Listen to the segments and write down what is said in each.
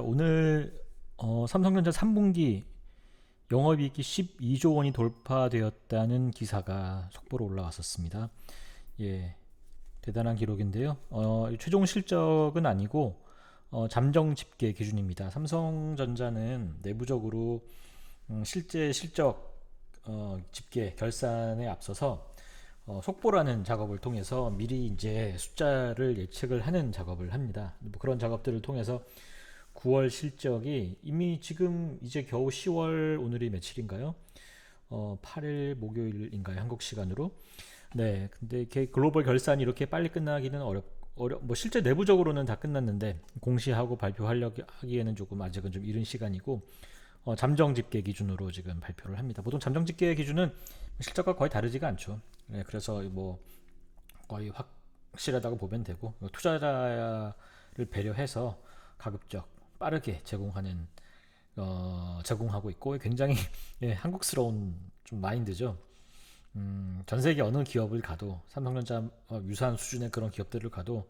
오늘 삼성전자 3분기 영업이익이 12조 원이 돌파되었다는 기사가 속보로 올라왔었습니다. 예, 대단한 기록인데요. 최종 실적은 아니고 잠정 집계 기준입니다. 삼성전자는 내부적으로 실제 실적 집계 결산에 앞서서 속보라는 작업을 통해서 미리 이제 숫자를 예측을 하는 작업을 합니다. 뭐 그런 작업들을 통해서 9월 실적이 이미 지금 이제 겨우 10월, 오늘이 며칠인가요? 8일 목요일인가요? 한국 시간으로. 네, 근데 이렇게 글로벌 결산이 이렇게 빨리 끝나기는 뭐 실제 내부적으로는 다 끝났는데 공시하고 발표하려고 하기에는 조금 아직은 좀 이른 시간이고, 잠정 집계 기준으로 지금 발표를 합니다. 보통 잠정 집계 기준은 실적과 거의 다르지가 않죠. 네, 그래서 뭐 거의 확실하다고 보면 되고, 투자자를 배려해서 가급적 빠르게 제공하고 있고, 굉장히 예, 한국스러운 좀 마인드죠. 전 세계 어느 기업을 가도 삼성전자 유사한 수준의 그런 기업들을 가도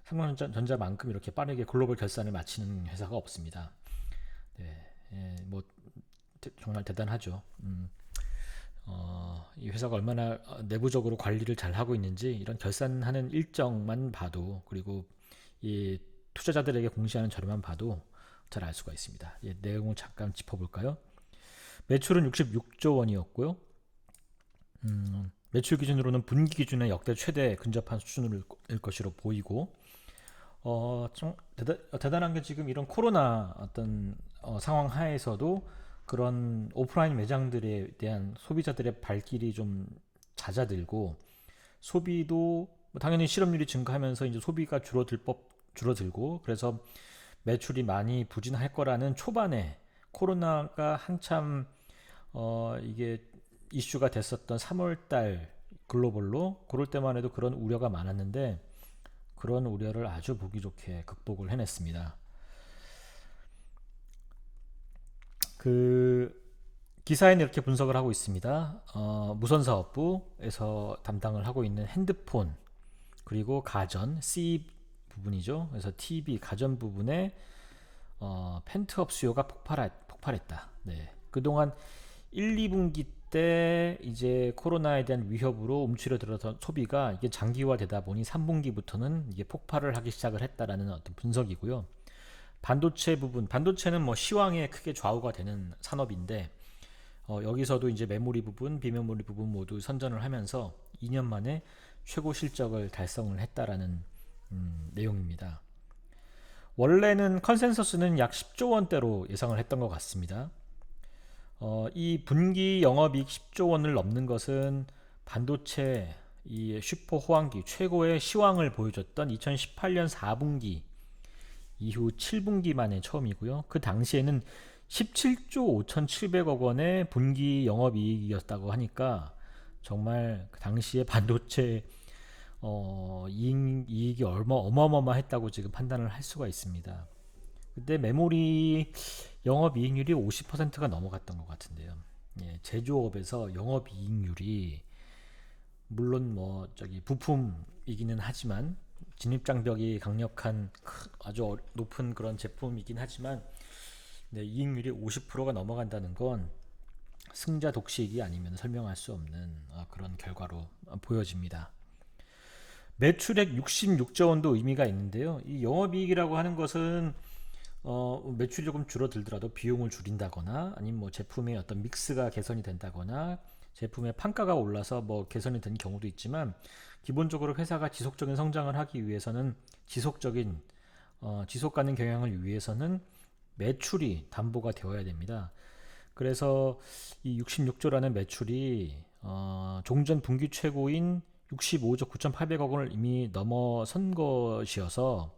삼성전자만큼 이렇게 빠르게 글로벌 결산을 마치는 회사가 없습니다. 네, 예, 뭐 정말 대단하죠. 이 회사가 얼마나 내부적으로 관리를 잘 하고 있는지 이런 결산하는 일정만 봐도, 그리고 이 투자자들에게 공시하는 자료만 봐도 잘 알 수가 있습니다. 예, 내용을 잠깐 짚어볼까요? 매출은 66조 원이었고요. 매출 기준으로는 분기 기준에 역대 최대 근접한 수준일 것으로 보이고, 좀 대단한 게, 지금 이런 코로나 어떤 상황 하에서도 그런 오프라인 매장들에 대한 소비자들의 발길이 좀 잦아들고, 소비도 당연히 실업률이 증가하면서 이제 소비가 줄어들고, 그래서 매출이 많이 부진할 거라는 초반에, 코로나가 한참 이게 이슈가 됐었던 3월달 글로벌로, 그럴 때만 해도 그런 우려가 많았는데 그런 우려를 아주 보기 좋게 극복을 해냈습니다. 그 기사에는 이렇게 분석을 하고 있습니다. 무선사업부에서 담당을 하고 있는 핸드폰, 그리고 가전 C 부분이죠. 그래서 TV 가전 부분에 펜트업 수요가 폭발했다. 네. 그동안 1, 2분기 때 이제 코로나에 대한 위협으로 움츠러들었던 소비가 이게 장기화되다 보니 3분기부터는 이게 폭발을 하기 시작을 했다라는 어떤 분석이고요. 반도체 부분, 반도체는 뭐 시황에 크게 좌우가 되는 산업인데, 여기서도 이제 메모리 부분, 비메모리 부분 모두 선전을 하면서 2년 만에 최고 실적을 달성을 했다라는 내용입니다. 원래는 컨센서스는 약 10조 원대로 예상을 했던 것 같습니다. 이 분기 영업이익 10조 원을 넘는 것은 반도체 이 슈퍼 호황기 최고의 시황을 보여줬던 2018년 4분기 이후 7분기 만에 처음이고요. 그 당시에는 17조 5,700억 원의 분기 영업이익이었다고 하니까 정말 그 당시에 반도체 이익이 어마어마했다고 지금 판단을 할 수가 있습니다. 그때 메모리 영업이익률이 50%가 넘어갔던 것 같은데요. 예, 제조업에서 영업이익률이, 물론 뭐 저기 부품이기는 하지만, 진입장벽이 강력한 아주 높은 그런 제품이긴 하지만, 네, 이익률이 50%가 넘어간다는 건 승자 독식이 아니면 설명할 수 없는 그런 결과로 보여집니다. 매출액 66조 원도 의미가 있는데요. 이 영업이익이라고 하는 것은 매출이 조금 줄어들더라도 비용을 줄인다거나, 아니면 뭐 제품의 어떤 믹스가 개선이 된다거나, 제품의 판가가 올라서 뭐 개선이 된 경우도 있지만, 기본적으로 회사가 지속적인 성장을 하기 위해서는, 지속적인 지속 가능 경영을 위해서는 매출이 담보가 되어야 됩니다. 그래서 이 66조라는 매출이 종전 분기 최고인 65조 9,800억 원을 이미 넘어선 것이어서,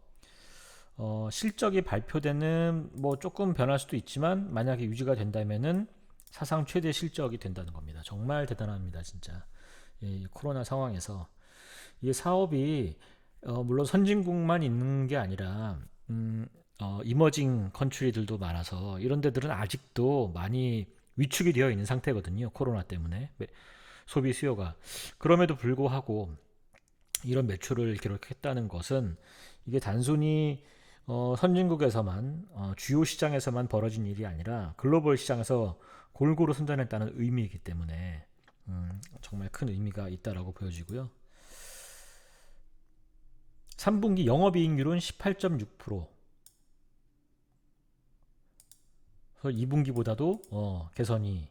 실적이 발표되는 뭐 조금 변할 수도 있지만, 만약에 유지가 된다면은 사상 최대 실적이 된다는 겁니다. 정말 대단합니다, 진짜. 이 코로나 상황에서 이 사업이 물론 선진국만 있는 게 아니라 이머징 컨트리들도 많아서, 이런 데들은 아직도 많이 위축이 되어 있는 상태거든요. 코로나 때문에 소비 수요가. 그럼에도 불구하고 이런 매출을 기록했다는 것은, 이게 단순히 선진국에서만 주요 시장에서만 벌어진 일이 아니라 글로벌 시장에서 골고루 선전했다는 의미이기 때문에 정말 큰 의미가 있다라고 보여지고요. 3분기 영업이익률은 18.6%. 2분기보다도 개선이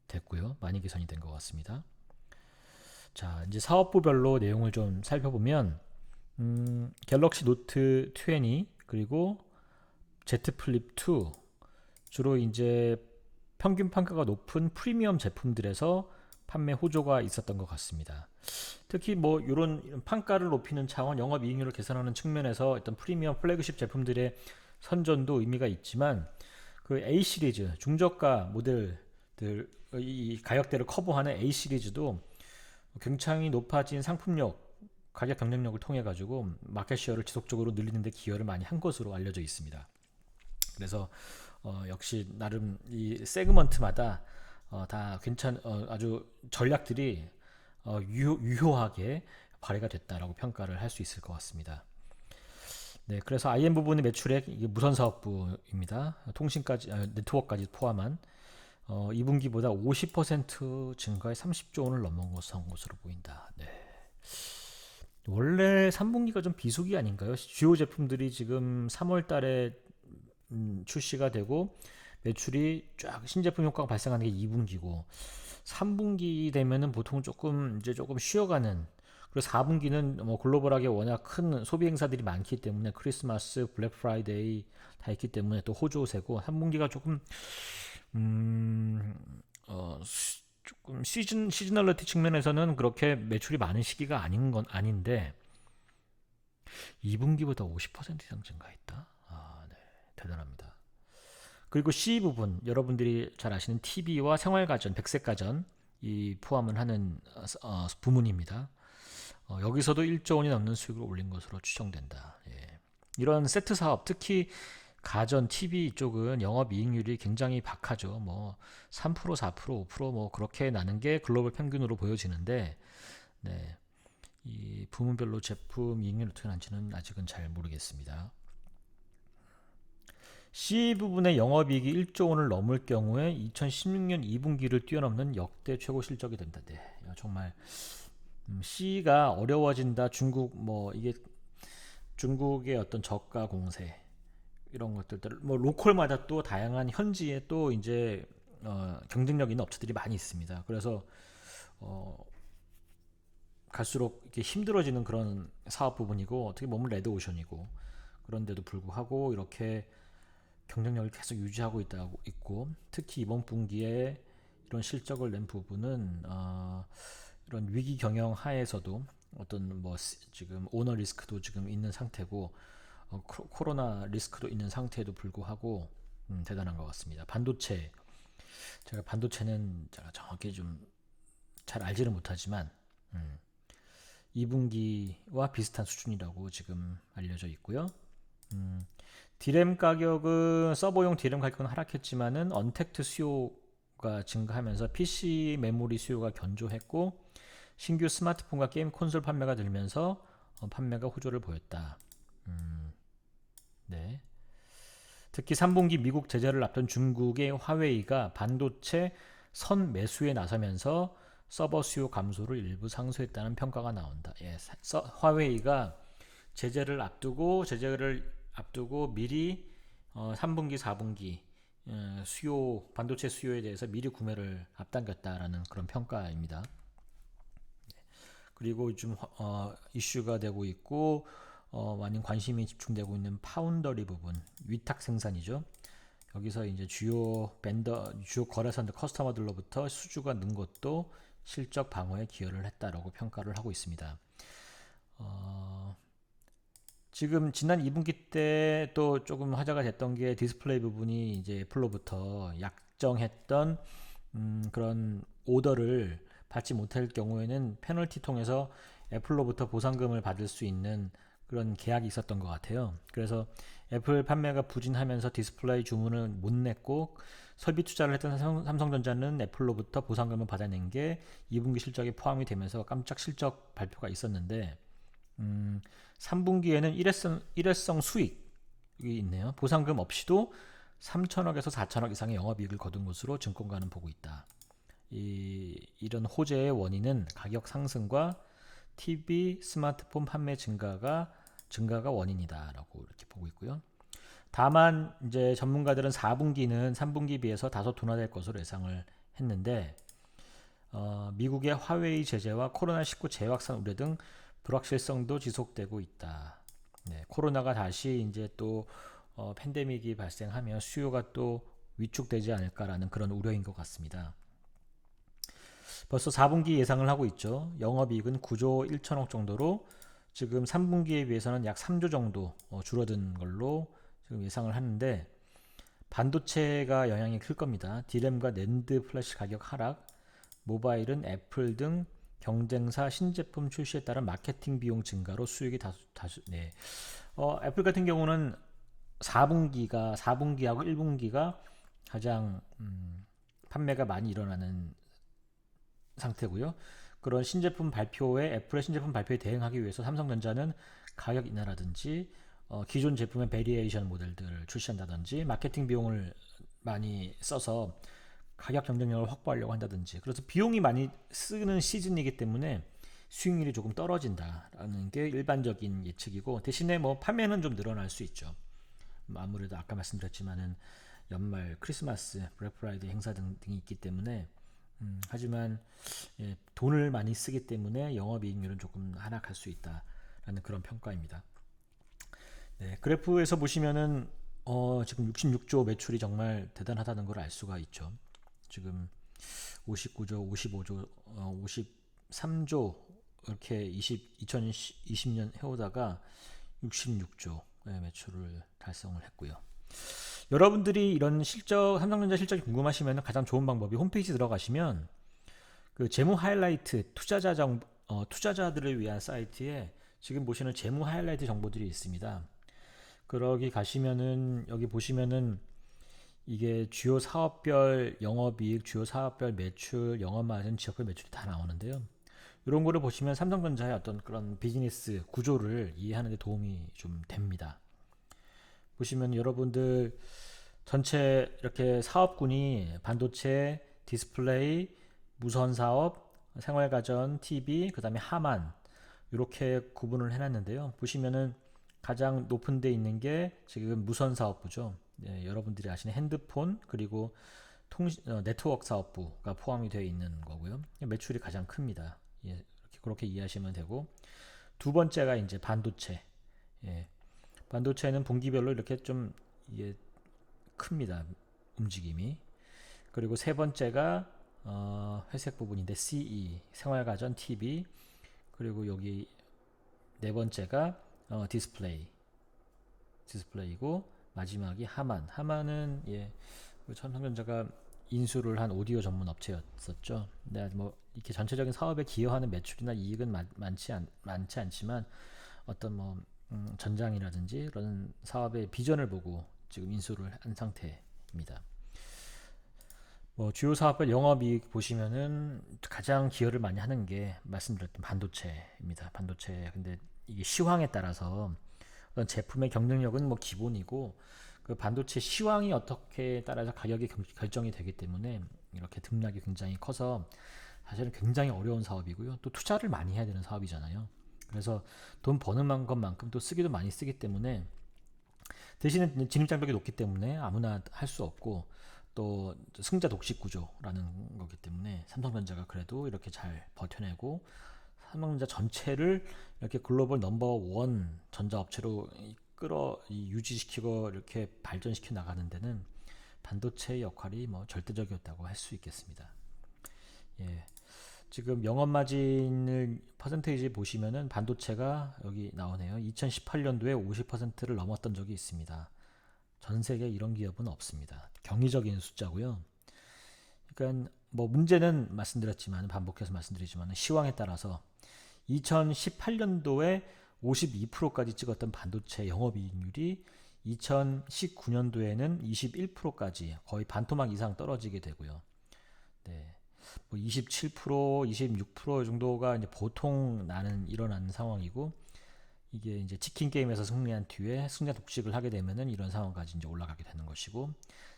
됐고요. 많이 개선이 된 것 같습니다. 자, 이제 사업부별로 내용을 좀 살펴보면 갤럭시 노트 20 그리고 Z 플립 2 주로 이제 평균 판가가 높은 프리미엄 제품들에서 판매 호조가 있었던 것 같습니다. 특히 뭐 이런 판가를 높이는 차원, 영업이익률을 개선하는 측면에서 어떤 프리미엄 플래그십 제품들의 선전도 의미가 있지만 그 A 시리즈 중저가 모델들 이 가격대를 커버하는 A 시리즈도 굉장히 높아진 상품력, 가격 경쟁력을 통해 가지고 마켓시어를 지속적으로 늘리는 데 기여를 많이 한 것으로 알려져 있습니다. 그래서 역시 나름 이 세그먼트마다 다 아주 전략들이 유효하게 발휘가 됐다라고 평가를 할 수 있을 것 같습니다. 네, 그래서 IM 부분의 매출액 이게 무선 사업부입니다. 통신까지 네트워크까지 포함한 2분기보다 50% 증가의 30조 원을 넘은 것으로 보인다. 네. 원래 3분기가 좀 비수기 아닌가요? 주요 제품들이 지금 3월 달에 출시가 되고 매출이 쫙 신제품 효과가 발생하는 게 2분기고 3분기 되면은 보통 조금 쉬어가는, 그리고 4분기는 뭐 글로벌하게 워낙 큰 소비 행사들이 많기 때문에 크리스마스, 블랙 프라이데이 다 있기 때문에 또 호조세고 3분기가 조금 조금 시즈널리티 측면에서는 그렇게 매출이 많은 시기가 아닌 건 아닌데 2분기보다 50% 이상 증가했다. 아, 네, 대단합니다. 그리고 C 부분, 여러분들이 잘 아시는 TV와 생활가전, 백색가전 이 포함을 하는 부문입니다. 여기서도 1조 원이 넘는 수익을 올린 것으로 추정된다. 예. 이런 세트 사업, 특히 가전, TV 쪽은 영업이익률이 굉장히 박하죠. 뭐 3%, 4%, 5%뭐 그렇게 나는 게 글로벌 평균으로 보여지는데, 네, 이 부문별로 제품 이익률이 어떻게 나는지는 아직은 잘 모르겠습니다. C 부분의 영업이익이 1조 원을 넘을 경우에 2016년 2분기를 뛰어넘는 역대 최고 실적이 된다. 네, 정말 C가 어려워진다. 이게 중국의 어떤 저가 공세 이런 것들, 뭐 로컬마다 또 다양한 현지에 또 이제 경쟁력 있는 업체들이 많이 있습니다. 그래서 갈수록 이렇게 힘들어지는 그런 사업 부분이고, 어떻게 보면 레드오션이고, 그런데도 불구하고 이렇게 경쟁력을 계속 유지하고 있고, 특히 이번 분기에 이런 실적을 낸 부분은 이런 위기 경영 하에서도 어떤 뭐 지금 오너 리스크도 지금 있는 상태고 코로나 리스크도 있는 상태에도 불구하고 대단한 것 같습니다. 제가 반도체는 제가 정확히 좀 잘 알지는 못하지만 2분기와 비슷한 수준이라고 지금 알려져 있고요. 디램 가격은 서버용 디램 가격은 하락했지만은 언택트 수요가 증가하면서 PC 메모리 수요가 견조했고 신규 스마트폰과 게임 콘솔 판매가 늘면서 판매가 호조를 보였다. 네. 특히 3분기 미국 제재를 앞둔 중국의 화웨이가 반도체 선 매수에 나서면서 서버 수요 감소를 일부 상쇄했다는 평가가 나온다. 예, 화웨이가 제재를 앞두고 미리 3분기, 4분기 반도체 수요에 대해서 미리 구매를 앞당겼다라는 그런 평가입니다. 그리고 좀 이슈가 되고 있고 많은 관심이 집중되고 있는 파운더리 부분, 위탁 생산이죠. 여기서 이제 주요 거래선들, 커스터머들로부터 수주가 는 것도 실적 방어에 기여를 했다라고 평가를 하고 있습니다. 지금 지난 2분기 때 또 조금 화제가 됐던 게 디스플레이 부분이 이제 애플로부터 약정했던 그런 오더를 받지 못할 경우에는 페널티 통해서 애플로부터 보상금을 받을 수 있는 그런 계약이 있었던 것 같아요. 그래서 애플 판매가 부진하면서 디스플레이 주문을 못 냈고 설비 투자를 했던 삼성전자는 애플로부터 보상금을 받아낸 게 2분기 실적에 포함이 되면서 깜짝 실적 발표가 있었는데 3분기에는 일회성 수익, 있네요. 보상금 없이도 3천억에서 4천억 이상의 영업이익을 거둔 것으로 증권가는 보고 있다. 이런 호재의 원인은 가격 상승과 TV, 스마트폰 판매 증가가 원인이다라고 이렇게 보고 있고요. 다만 이제 전문가들은 4분기는 3분기 비해서 다소 둔화될 것으로 예상을 했는데 미국의 화웨이 제재와 코로나19 재확산 우려 등 불확실성도 지속되고 있다. 네, 코로나가 다시 이제 또 팬데믹이 발생하면 수요가 또 위축되지 않을까라는 그런 우려인 것 같습니다. 벌써 4분기 예상을 하고 있죠. 영업이익은 9조 1천억 정도로 지금 3분기에 비해서는 약 3조 정도 줄어든 걸로 지금 예상을 하는데 반도체가 영향이 클 겁니다. 디램과 낸드 플래시 가격 하락, 모바일은 애플 등 경쟁사 신제품 출시에 따른 마케팅 비용 증가로 수익이 다수 네. 애플 같은 경우는 4분기하고 1분기가 가장 판매가 많이 일어나는 상태고요. 그런 신제품 발표에 애플의 신제품 발표에 대응하기 위해서 삼성전자는 가격 인하라든지 기존 제품의 베리에이션 모델들을 출시한다든지 마케팅 비용을 많이 써서 가격 경쟁력을 확보하려고 한다든지 그래서 비용이 많이 쓰는 시즌이기 때문에 수익률이 조금 떨어진다라는 게 일반적인 예측이고 대신에 뭐 판매는 좀 늘어날 수 있죠. 아무래도 아까 말씀드렸지만은 연말 크리스마스, 블랙 프라이데이 행사 등이 있기 때문에 하지만 돈을 많이 쓰기 때문에 영업이익률은 조금 하락할 수 있다라는 그런 평가입니다. 네, 그래프에서 보시면은 지금 66조 매출이 정말 대단하다는 걸 알 수가 있죠. 지금 59조, 55조, 53조 이렇게 2020년 해오다가 66조 매출을 달성을 했고요. 여러분들이 이런 삼성전자 실적이 궁금하시면 가장 좋은 방법이 홈페이지 들어가시면 그 재무 하이라이트 투자자들을 위한 사이트에 지금 보시는 재무 하이라이트 정보들이 있습니다. 거기 가시면은 여기 보시면은 이게 주요 사업별 영업이익, 주요 사업별 매출, 영업마진, 지역별 매출이 다 나오는데요. 이런 거를 보시면 삼성전자의 어떤 그런 비즈니스 구조를 이해하는 데 도움이 좀 됩니다. 보시면 여러분들 전체 이렇게 사업군이 반도체, 디스플레이, 무선 사업, 생활가전, TV, 그 다음에 하만 이렇게 구분을 해놨는데요. 보시면은 가장 높은 데 있는 게 지금 무선 사업부죠. 네, 여러분들이 아시는 핸드폰 그리고 네트워크 사업부가 포함이 되어 있는 거고요. 매출이 가장 큽니다. 예, 그렇게 이해하시면 되고 두 번째가 이제 반도체. 예, 반도체는 분기별로 이렇게 좀 이게 큽니다. 움직임이. 그리고 세 번째가 회색 부분인데 CE 생활가전 TV 그리고 여기 네 번째가 디스플레이고 마지막이 하만은 삼성전자가 인수를 한 오디오 전문 업체였었죠. 근데 뭐 이렇게 전체적인 사업에 기여하는 매출이나 이익은 많지 않지만 어떤 뭐 전장이라든지 그런 사업의 비전을 보고 지금 인수를 한 상태입니다. 뭐 주요 사업별 영업이익 보시면은 가장 기여를 많이 하는 게 말씀드렸던 반도체입니다. 반도체 근데 이게 시황에 따라서 어떤 제품의 경쟁력은 뭐 기본이고 그 반도체 시황이 어떻게 따라서 가격이 결정이 되기 때문에 이렇게 등락이 굉장히 커서 사실은 굉장히 어려운 사업이고요. 또 투자를 많이 해야 되는 사업이잖아요. 그래서 돈 버는 것만큼 또 쓰기도 많이 쓰기 때문에 대신에 진입장벽이 높기 때문에 아무나 할 수 없고 또 승자 독식 구조라는 거기 때문에 삼성전자가 그래도 이렇게 잘 버텨내고 삼성전자 전체를 이렇게 글로벌 넘버 원 전자업체로 유지시키고 이렇게 발전시켜 나가는 데는 반도체의 역할이 뭐 절대적이었다고 할 수 있겠습니다. 예. 지금 영업마진을 퍼센테이지 보시면은 반도체가 여기 나오네요. 2018년도에 50%를 넘었던 적이 있습니다. 전 세계 이런 기업은 없습니다. 경이적인 숫자고요. 그러니까 뭐 문제는 반복해서 말씀드리지만 시황에 따라서 2018년도에 52%까지 찍었던 반도체 영업이익률이 2019년도에는 21%까지 거의 반토막 이상 떨어지게 되고요. 네. 뭐 27%, 26% 정도가 이제 보통 일어나는 상황이고 이게 이제 치킨 게임에서 승리한 뒤에 승자 독식을 하게 되면은 이런 상황까지 이제 올라가게 되는 것이고,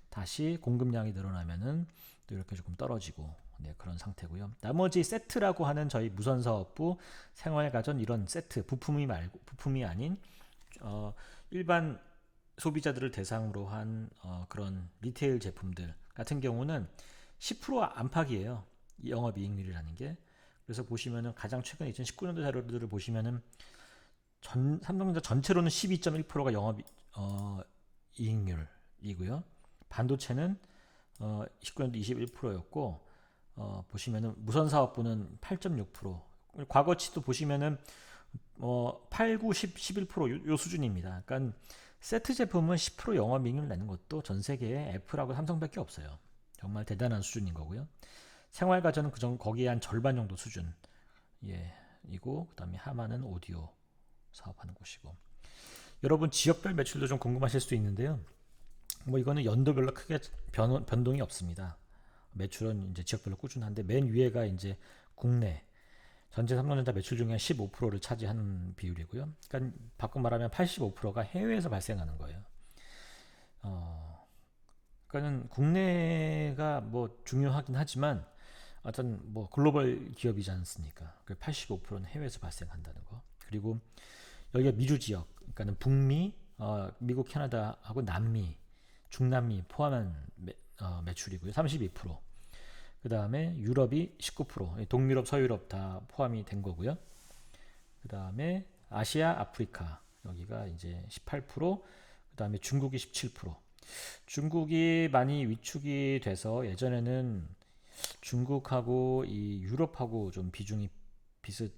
다시 공급량이 늘어나면은 또 이렇게 조금 떨어지고, 네, 그런 상태고요. 나머지 세트라고 하는 저희 무선사업부, 생활가전 이런 세트 부품이 아닌 일반 소비자들을 대상으로 한 그런 리테일 제품들 같은 경우는 10% 안팎이에요. 영업이익률이라는 게. 그래서 보시면은 가장 최근 2019년도 자료들을 보시면은 삼성전자 전체로는 12.1%가 영업 이익률이고요. 반도체는 19년도 21%였고, 보시면은 무선사업부는 8.6%. 과거치도 보시면은 8, 9, 10, 11% 요 수준입니다. 그러니까 세트 제품은 10% 영업이익률 내는 것도 전 세계에 애플하고 삼성밖에 없어요. 정말 대단한 수준인 거고요. 생활가전은 거기에 한 절반 정도 수준. 예, 이고 그다음에 하마는 오디오 사업하는 곳이고. 여러분 지역별 매출도 좀 궁금하실 수 있는데요. 뭐 이거는 연도별로 크게 변동이 없습니다. 매출은 이제 지역별로 꾸준한데 맨 위에가 이제 국내 전체 삼성전자 매출 중에 15%를 차지하는 비율이고요. 그러니까 바꿔 말하면 85%가 해외에서 발생하는 거예요. 그러니까는 국내가 뭐 중요하긴 하지만 어떤 뭐 글로벌 기업이지 않습니까? 그 85%는 해외에서 발생한다는 거. 그리고 여기가 미주 지역, 그러니까는 북미, 미국, 캐나다하고 남미, 중남미 포함한 매출이고요. 32%. 그 다음에 유럽이 19%, 동유럽, 서유럽 다 포함이 된 거고요. 그 다음에 아시아, 아프리카 여기가 이제 18%, 그 다음에 중국이 17%. 중국이 많이 위축이 돼서 예전에는 중국하고 이 유럽하고 좀 비중이 비슷해서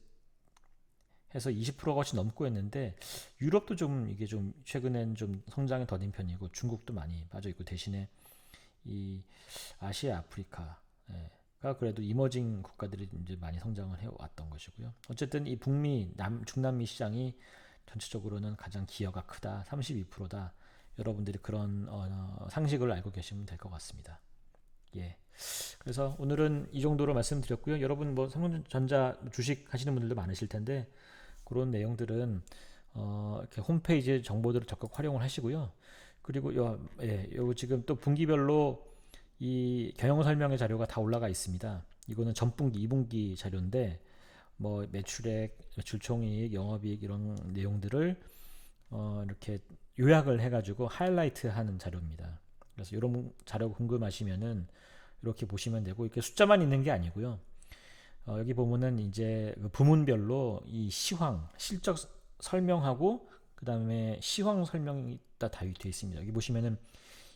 20%가 훨씬 넘고 했는데, 유럽도 좀 이게 좀 최근엔 좀 성장이 더딘 편이고 중국도 많이 빠져 있고, 대신에 이 아시아, 아프리카 가 그래도 이머징 국가들이 이제 많이 성장을 해왔던 것이고요. 어쨌든 이 북미, 중남미 시장이 전체적으로는 가장 기여가 크다, 32%다. 여러분들이 그런 상식을 알고 계시면 될 것 같습니다. 예. 그래서 오늘은 이 정도로 말씀드렸고요. 여러분 뭐 삼성전자 주식 하시는 분들도 많으실 텐데 그런 내용들은 이렇게 홈페이지 정보들을 적극 활용을 하시고요. 그리고 요 지금 또 분기별로 이 경영 설명의 자료가 다 올라가 있습니다. 이거는 전분기, 2분기 자료인데 뭐 매출액, 매출총이익, 영업이익 이런 내용들을 이렇게 요약을 해가지고 하이라이트하는 자료입니다. 그래서 이런 자료 궁금하시면은 이렇게 보시면 되고, 이렇게 숫자만 있는 게 아니고요. 여기 보면은 이제 그 부문별로 이 시황, 실적 설명하고 그 다음에 시황 설명이 다 되어 있습니다. 여기 보시면은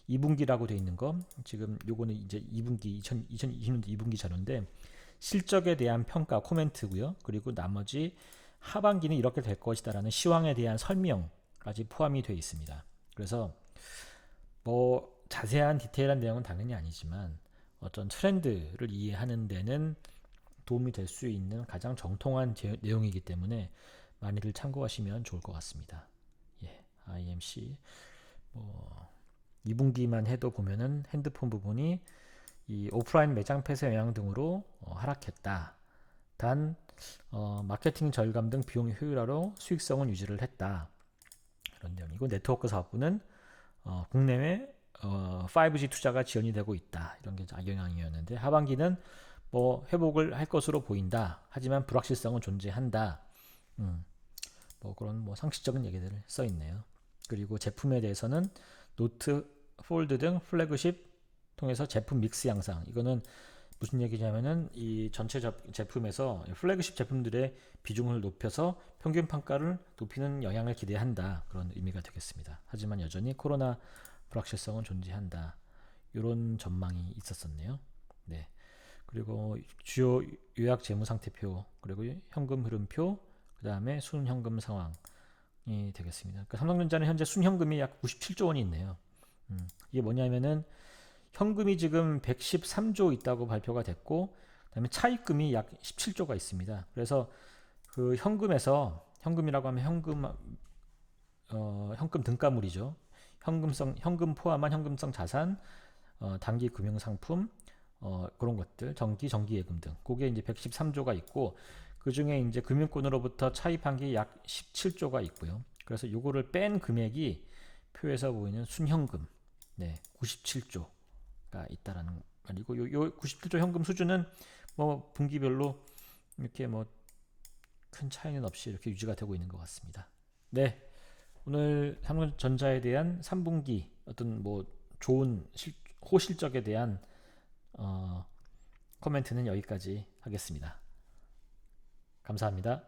2분기라고 되어 있는 거, 지금 요거는 이제 2분기 2020년도 2분기 자료인데 실적에 대한 평가 코멘트고요. 그리고 나머지 하반기는 이렇게 될 것이다라는 시황에 대한 설명까지 포함이 되어 있습니다. 그래서 뭐 자세한 디테일한 내용은 당연히 아니지만 어떤 트렌드를 이해하는 데는 도움이 될 수 있는 가장 정통한 내용이기 때문에 많이들 참고하시면 좋을 것 같습니다. 예, IMC 뭐 2분기만 해도 보면은 핸드폰 부분이 이 오프라인 매장 폐쇄 영향 등으로 하락했다. 단 마케팅 절감 등 비용 효율화로 수익성은 유지를 했다. 이런 내용이고, 네트워크 사업부는 국내외 5G 투자가 지연이 되고 있다. 이런 게 악영향이었는데, 하반기는 뭐 회복을 할 것으로 보인다. 하지만 불확실성은 존재한다. 뭐 그런 뭐 상식적인 얘기들을 써 있네요. 그리고 제품에 대해서는 노트, 폴드 등 플래그십 통해서 제품 믹스 양상. 이거는 무슨 얘기냐면은 이 전체 제품에서 플래그십 제품들의 비중을 높여서 평균 판가를 높이는 영향을 기대한다. 그런 의미가 되겠습니다. 하지만 여전히 코로나 불확실성은 존재한다. 이런 전망이 있었었네요. 네. 그리고 주요 요약 재무 상태표, 그리고 현금 흐름표, 그 다음에 순현금 상황이 되겠습니다. 그러니까 삼성전자는 현재 순현금이 약 97조 원이 있네요. 이게 뭐냐면은 현금이 지금 113조 있다고 발표가 됐고, 그다음에 차입금이 약 17조가 있습니다. 그래서 그 현금이라고 하면 현금 등가물이죠. 현금 포함한 현금성 자산, 단기 금융 상품, 그런 것들, 정기예금 등. 그게 이제 113조가 있고, 그 중에 이제 금융권으로부터 차입한 게 약 17조가 있고요. 그래서 요거를 뺀 금액이 표에서 보이는 순현금, 네, 97조가 있다라는 말이고, 요 97조 현금 수준은 뭐 분기별로 이렇게 뭐 큰 차이는 없이 이렇게 유지가 되고 있는 것 같습니다. 네, 오늘 삼성전자에 대한 3분기 어떤 뭐 좋은 호실적에 대한 코멘트는 여기까지 하겠습니다. 감사합니다.